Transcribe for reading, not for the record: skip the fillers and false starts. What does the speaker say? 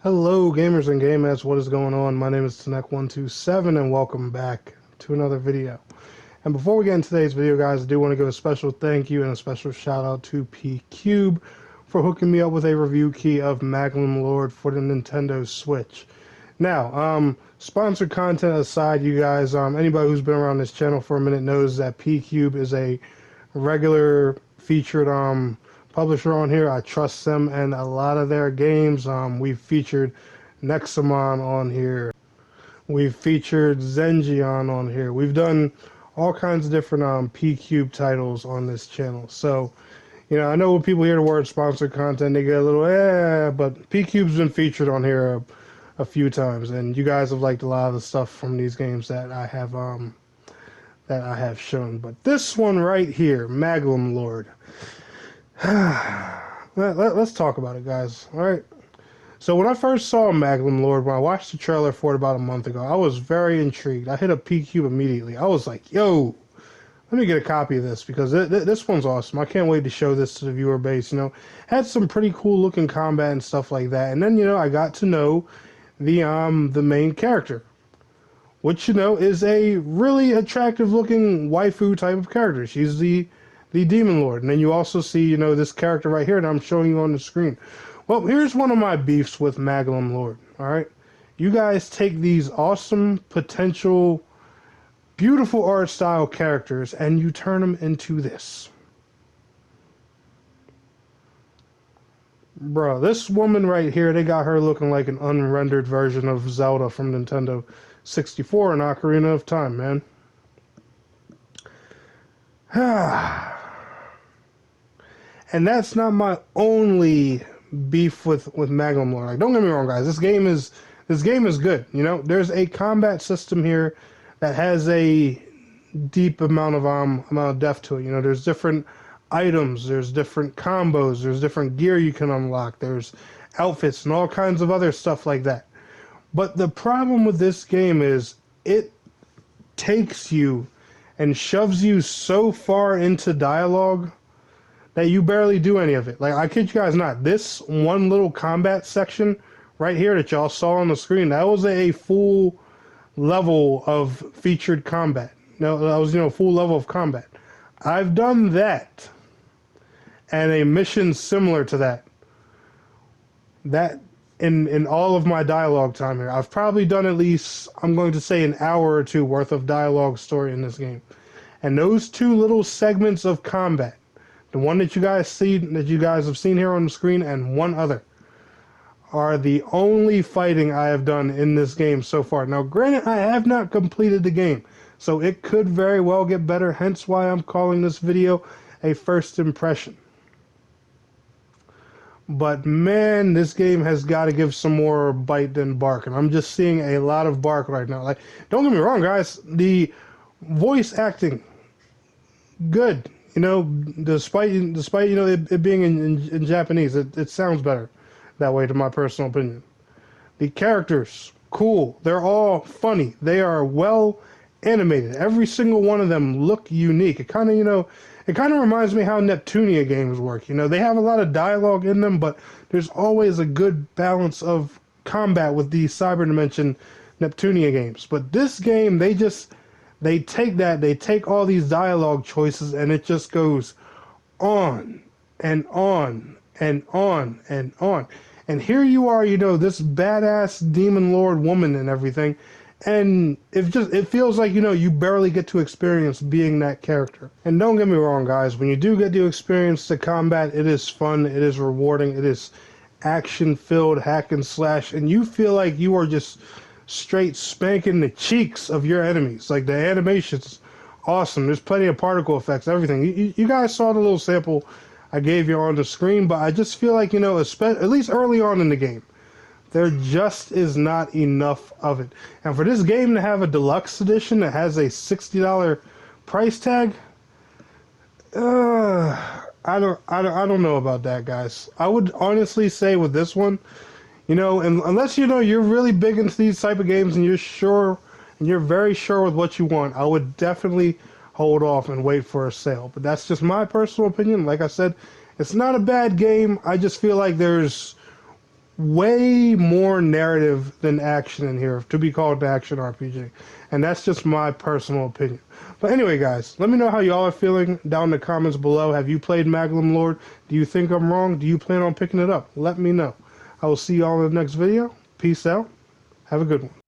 Hello, gamers and gamettes. What is going on? My name is Tanek127, and welcome back to another video. And before we get into today's video, guys, I do want to give a special thank you and a special shout out to P-Cube for hooking me up with a review key of Maglam Lord for the Nintendo Switch. Now, sponsored content aside, you guys, anybody who's been around this channel for a minute knows that P-Cube is a regular featured publisher on here. I trust them and a lot of their games. We've featured Nexamon on here. We've featured Zenjion on here. We've done all kinds of different P-Cube titles on this channel. So, you know, I know when people hear the word sponsored content, they get a little, but P-Cube's been featured on here a few times, and you guys have liked a lot of the stuff from these games that I have shown. But this one right here, Maglam Lord. Let's talk about it, guys. All right. So when I first saw Maglam Lord, when I watched the trailer for it about a month ago, I was very intrigued. I hit up P-Cube immediately. I was like, yo, let me get a copy of this because this one's awesome. I can't wait to show this to the viewer base. You know, had some pretty cool looking combat and stuff like that. And then, you know, I got to know the main character, which, you know, is a really attractive looking waifu type of character. She's the Demon Lord. And then you also see, you know, this character right here that I'm showing you on the screen. Well, here's one of my beefs with Maglam Lord, all right? You guys take these awesome, potential, beautiful art style characters and you turn them into this. Bro, this woman right here, they got her looking like an unrendered version of Zelda from Nintendo 64 and Ocarina of Time, man. And that's not my only beef with Maglam Lord. Like, don't get me wrong, guys. This game is good. You know, there's a combat system here that has a deep amount of depth to it. You know, there's different items, there's different combos, there's different gear you can unlock, there's outfits and all kinds of other stuff like that. But the problem with this game is it takes you and shoves you so far into dialogue that you barely do any of it. Like, I kid you guys not, this one little combat section right here that y'all saw on the screen, that was a full level of featured combat. No, that was, you know, full level of combat. I've done that and a mission similar to that. That in all of my dialogue time here. I've probably done at least, I'm going to say, an hour or two worth of dialogue story in this game. And those two little segments of combat, the one that you guys have seen here on the screen, and one other, are the only fighting I have done in this game so far. Now, granted, I have not completed the game, so it could very well get better, hence why I'm calling this video a first impression. But man, this game has got to give some more bite than bark, and I'm just seeing a lot of bark right now. Like, don't get me wrong, guys, the voice acting, good. You know, despite you know it being in Japanese, it sounds better that way, to my personal opinion. The characters, cool. They're all funny. They are well animated. Every single one of them look unique. It kind of, you know, it kind of reminds me how Neptunia games work. You know, they have a lot of dialogue in them, but there's always a good balance of combat with the Cyber Dimension Neptunia games. But this game, they take all these dialogue choices and it just goes on and on and on and on. And here you are, you know, this badass Demon Lord woman and everything, and it feels like, you know, you barely get to experience being that character. And don't get me wrong, guys, when you do get to experience the combat, it is fun, it is rewarding, it is action-filled hack and slash, and you feel like you are just straight spanking the cheeks of your enemies. Like, the animation's awesome. There's plenty of particle effects, everything. You guys saw the little sample I gave you on the screen, but I just feel like, you know, at least early on in the game, there just is not enough of it. And for this game to have a deluxe edition that has a $60 price tag, I don't know about that, guys. I would honestly say with this one, you know, unless, you know, you're really big into these type of games and you're very sure with what you want, I would definitely hold off and wait for a sale. But that's just my personal opinion. Like I said, it's not a bad game. I just feel like there's way more narrative than action in here to be called an action RPG. And that's just my personal opinion. But anyway, guys, let me know how y'all are feeling down in the comments below. Have you played Maglam Lord? Do you think I'm wrong? Do you plan on picking it up? Let me know. I will see y'all in the next video. Peace out. Have a good one.